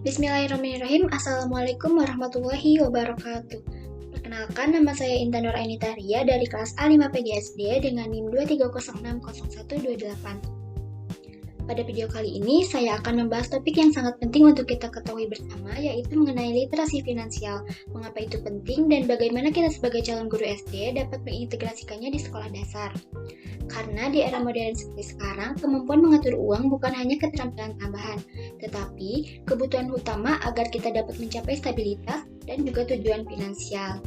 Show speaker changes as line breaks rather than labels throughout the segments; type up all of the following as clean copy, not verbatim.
Bismillahirrahmanirrahim. Assalamualaikum warahmatullahi wabarakatuh. Perkenalkan, nama saya Intan Nurainita Ria dari kelas A5 PGSD dengan NIM 230601228. Pada video kali ini, saya akan membahas topik yang sangat penting untuk kita ketahui bersama, yaitu mengenai literasi finansial. Mengapa itu penting dan bagaimana kita sebagai calon guru SD dapat mengintegrasikannya di sekolah dasar. Karena di era modern seperti sekarang, kemampuan mengatur uang bukan hanya keterampilan tambahan, tetapi kebutuhan utama agar kita dapat mencapai stabilitas dan juga tujuan finansial.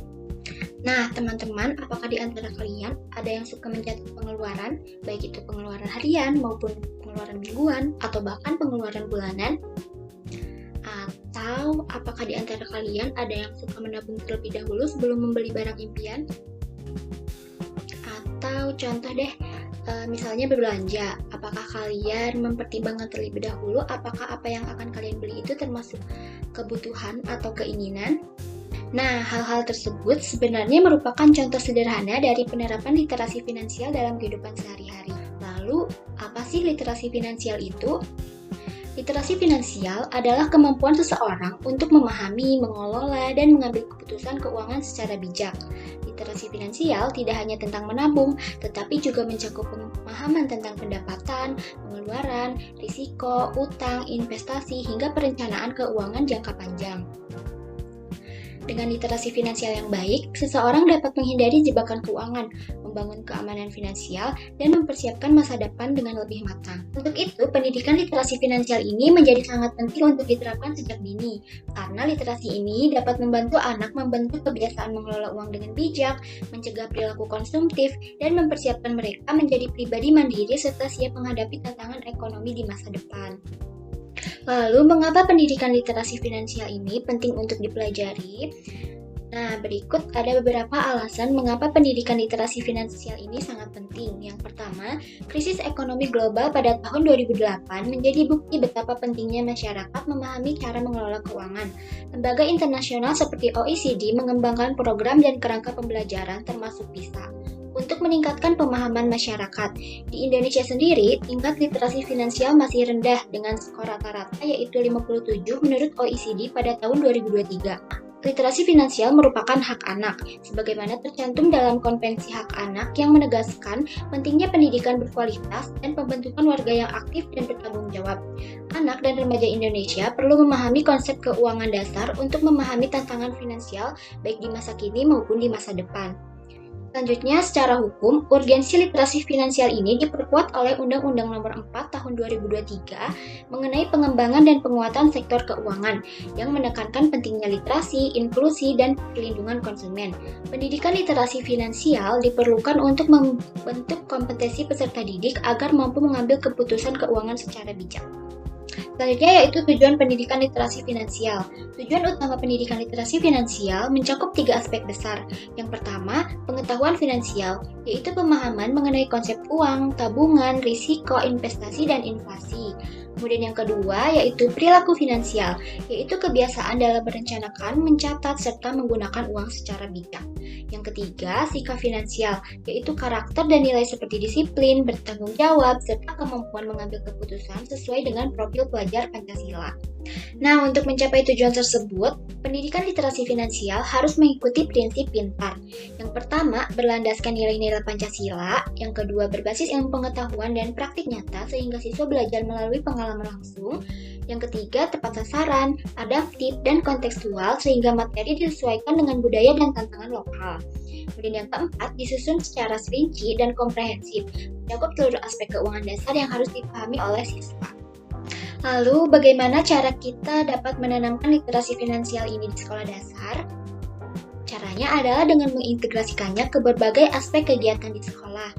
Nah, teman-teman, apakah di antara kalian ada yang suka mencatat pengeluaran, baik itu pengeluaran harian maupun pengeluaran mingguan, atau bahkan pengeluaran bulanan? Atau apakah di antara kalian ada yang suka menabung terlebih dahulu sebelum membeli barang impian? Atau contoh deh, misalnya berbelanja, apakah kalian mempertimbangkan terlebih dahulu apakah apa yang akan kalian beli itu termasuk kebutuhan atau keinginan? Nah, hal-hal tersebut sebenarnya merupakan contoh sederhana dari penerapan literasi finansial dalam kehidupan sehari-hari. Lalu, apa sih literasi finansial itu? Literasi finansial adalah kemampuan seseorang untuk memahami, mengelola, dan mengambil keputusan keuangan secara bijak. Literasi finansial tidak hanya tentang menabung, tetapi juga mencakup pemahaman tentang pendapatan, pengeluaran, risiko, utang, investasi, hingga perencanaan keuangan jangka panjang. Dengan literasi finansial yang baik, seseorang dapat menghindari jebakan keuangan, membangun keamanan finansial, dan mempersiapkan masa depan dengan lebih matang. Untuk itu, pendidikan literasi finansial ini menjadi sangat penting untuk diterapkan sejak dini, karena literasi ini dapat membantu anak membentuk kebiasaan mengelola uang dengan bijak, mencegah perilaku konsumtif, dan mempersiapkan mereka menjadi pribadi mandiri serta siap menghadapi tantangan ekonomi di masa depan. Lalu, mengapa pendidikan literasi finansial ini penting untuk dipelajari? Nah, berikut ada beberapa alasan mengapa pendidikan literasi finansial ini sangat penting. Yang pertama, krisis ekonomi global pada tahun 2008 menjadi bukti betapa pentingnya masyarakat memahami cara mengelola keuangan. Lembaga internasional seperti OECD mengembangkan program dan kerangka pembelajaran termasuk PISA untuk meningkatkan pemahaman masyarakat. Di Indonesia sendiri, tingkat literasi finansial masih rendah dengan skor rata-rata yaitu 57 menurut OECD pada tahun 2023. Literasi finansial merupakan hak anak, sebagaimana tercantum dalam Konvensi Hak Anak yang menegaskan pentingnya pendidikan berkualitas dan pembentukan warga yang aktif dan bertanggung jawab. Anak dan remaja Indonesia perlu memahami konsep keuangan dasar untuk memahami tantangan finansial baik di masa kini maupun di masa depan. Selanjutnya, secara hukum, urgensi literasi finansial ini diperkuat oleh Undang-Undang Nomor 4 Tahun 2023 mengenai pengembangan dan penguatan sektor keuangan yang menekankan pentingnya literasi, inklusi, dan perlindungan konsumen. Pendidikan literasi finansial diperlukan untuk membentuk kompetensi peserta didik agar mampu mengambil keputusan keuangan secara bijak. Selanjutnya yaitu tujuan pendidikan literasi finansial. Tujuan utama pendidikan literasi finansial mencakup 3 aspek besar. Yang pertama, pengetahuan finansial, yaitu pemahaman mengenai konsep uang, tabungan, risiko, investasi, dan inflasi. Kemudian yang kedua yaitu perilaku finansial, yaitu kebiasaan dalam merencanakan, mencatat, serta menggunakan uang secara bijak. Yang ketiga, sikap finansial, yaitu karakter dan nilai seperti disiplin, bertanggung jawab, serta kemampuan mengambil keputusan sesuai dengan profil pelajar Pancasila. Nah, untuk mencapai tujuan tersebut, pendidikan literasi finansial harus mengikuti prinsip pintar. Yang pertama, berlandaskan nilai-nilai Pancasila. Yang kedua, berbasis ilmu pengetahuan dan praktik nyata sehingga siswa belajar melalui pengalaman langsung. Yang ketiga, tepat sasaran, adaptif, dan kontekstual sehingga materi disesuaikan dengan budaya dan tantangan lokal. Kemudian yang keempat, disusun secara rinci dan komprehensif, mencakup seluruh aspek keuangan dasar yang harus dipahami oleh siswa. Lalu, bagaimana cara kita dapat menanamkan literasi finansial ini di sekolah dasar? Caranya adalah dengan mengintegrasikannya ke berbagai aspek kegiatan di sekolah.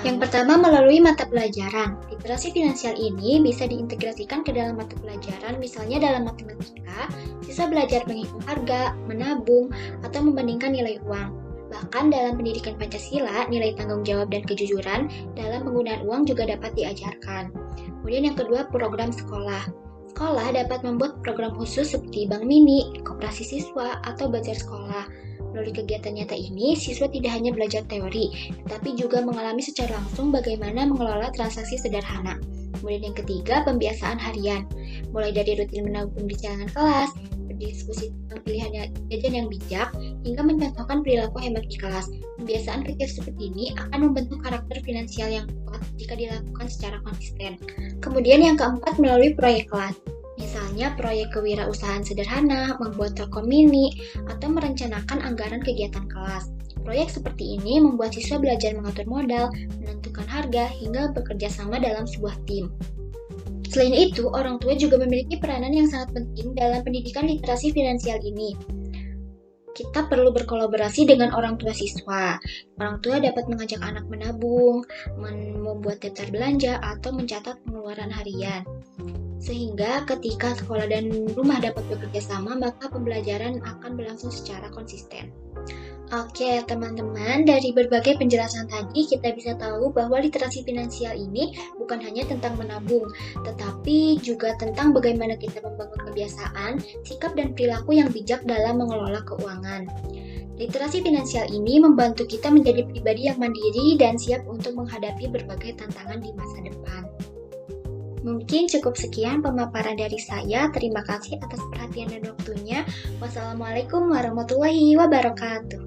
Yang pertama melalui mata pelajaran. Literasi finansial ini bisa diintegrasikan ke dalam mata pelajaran, misalnya dalam matematika, siswa belajar menghitung harga, menabung, atau membandingkan nilai uang. Bahkan dalam pendidikan Pancasila, nilai tanggung jawab dan kejujuran dalam penggunaan uang juga dapat diajarkan. Kemudian yang kedua, program sekolah. Sekolah dapat membuat program khusus seperti bank mini, koperasi siswa, atau bazar sekolah. Melalui kegiatan nyata ini, siswa tidak hanya belajar teori, tetapi juga mengalami secara langsung bagaimana mengelola transaksi sederhana. Kemudian yang ketiga, pembiasaan harian. Mulai dari rutin menabung di celengan kelas, berdiskusi tentang pilihan jajan yang bijak, hingga mencontohkan perilaku hemat di kelas. Kebiasaan kecil seperti ini akan membentuk karakter finansial yang kuat jika dilakukan secara konsisten. Kemudian yang keempat, melalui proyek kelas. Misalnya proyek kewirausahaan sederhana, membuat toko mini, atau merencanakan anggaran kegiatan kelas. Proyek seperti ini membuat siswa belajar mengatur modal, menentukan harga, hingga bekerja sama dalam sebuah tim. Selain itu, orang tua juga memiliki peranan yang sangat penting dalam pendidikan literasi finansial ini. Kita perlu berkolaborasi dengan orang tua siswa. Orang tua dapat mengajak anak menabung, membuat daftar belanja, atau mencatat pengeluaran harian. Sehingga ketika sekolah dan rumah dapat bekerja sama, maka pembelajaran akan berlangsung secara konsisten. Oke, teman-teman, dari berbagai penjelasan tadi kita bisa tahu bahwa literasi finansial ini bukan hanya tentang menabung, tetapi juga tentang bagaimana kita membangun kebiasaan, sikap dan perilaku yang bijak dalam mengelola keuangan. Literasi finansial ini membantu kita menjadi pribadi yang mandiri dan siap untuk menghadapi berbagai tantangan di masa depan. Mungkin cukup sekian pemaparan dari saya. Terima kasih atas perhatian dan waktunya. Wassalamualaikum warahmatullahi wabarakatuh.